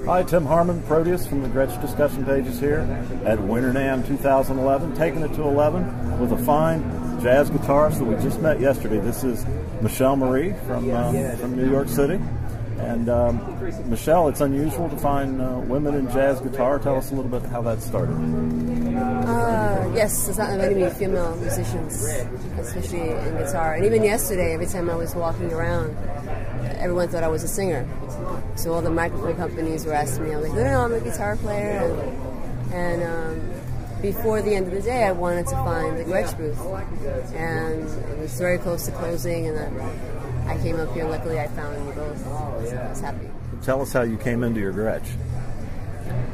Hi, Tim Harmon, Proteus from the Gretsch discussion pages here at Winter NAAM 2011, taking it to 11 with a fine jazz guitarist that we just met yesterday. This is Michelle Marie from New York City. And Michelle, it's unusual to find women in jazz guitar. Tell us a little bit how that started. Yes, there's not many female musicians, especially in guitar. And even yesterday, every time I was walking around, everyone thought I was a singer. So all the microphone companies were asking me. I was like, no, I'm a guitar player. And before the end of the day, I wanted to find the Gretsch booth. And it was very close to closing, and I came up here. Luckily, I found you both. So I was happy. Tell us how you came into your Gretsch.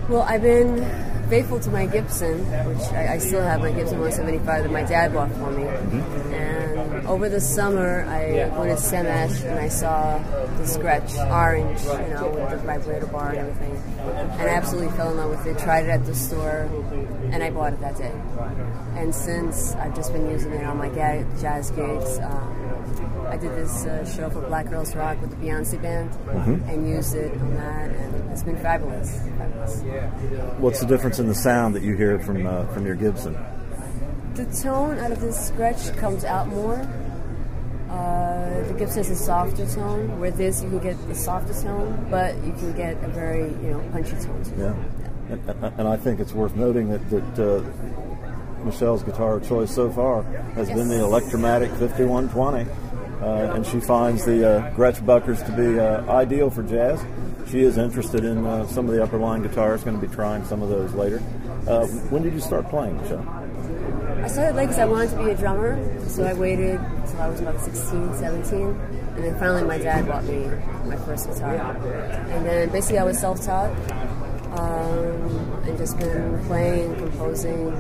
Well, I've been faithful to my Gibson, which I still have my Gibson 175 that my dad bought for me. And over the summer, I went to Sam Ash and I saw this Gretsch orange, you know, with the vibrator bar and everything. And I absolutely fell in love with it. Tried it at the store, and I bought it that day. And since, I've just been using it on my jazz gigs. I did this show for Black Girls Rock with the Beyonce band, and used it on that, and it's been fabulous. What's the difference in the sound that you hear from your Gibson? The tone out of this Gretsch comes out more. The Gibson has a softer tone, where this you can get the softer tone, but you can get a very punchy tone too. Yeah. And I think it's worth noting that Michelle's guitar choice so far has been the Electromatic 5120. And she finds the Gretsch Buckers to be ideal for jazz. She is interested in some of the upper line guitars, going to be trying some of those later. When did you start playing, Michelle? I started late because I wanted to be a drummer, so I waited until I was about 16, 17, and then finally my dad bought me my first guitar. And then basically I was self-taught, and just been playing, composing.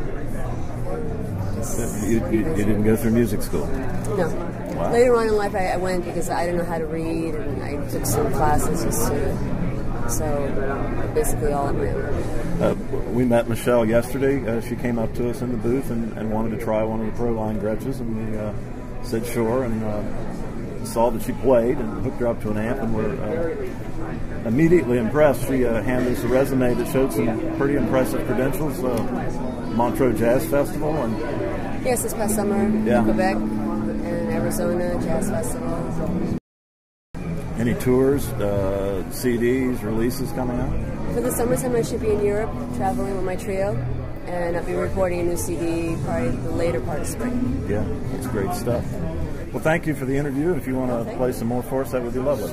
You didn't go through music school? No. Wow. Later on in life, I went because I didn't know how to read, and I took some classes just so basically all on my own. We met Michelle yesterday. She came up to us in the booth and wanted to try one of the Pro Line Gretches, and we said sure, and saw that she played and hooked her up to an amp, and were immediately impressed. She handed us a resume that showed some pretty impressive credentials. Montreux Jazz Festival, and yes, this past summer, Quebec and Arizona Jazz Festival. Any tours, CDs, releases coming out? For the summertime, I should be in Europe traveling with my trio, and I'll be recording a new CD probably the later part of spring. Yeah, that's great stuff. Well, thank you for the interview. If you want to play some more for us, that would be lovely.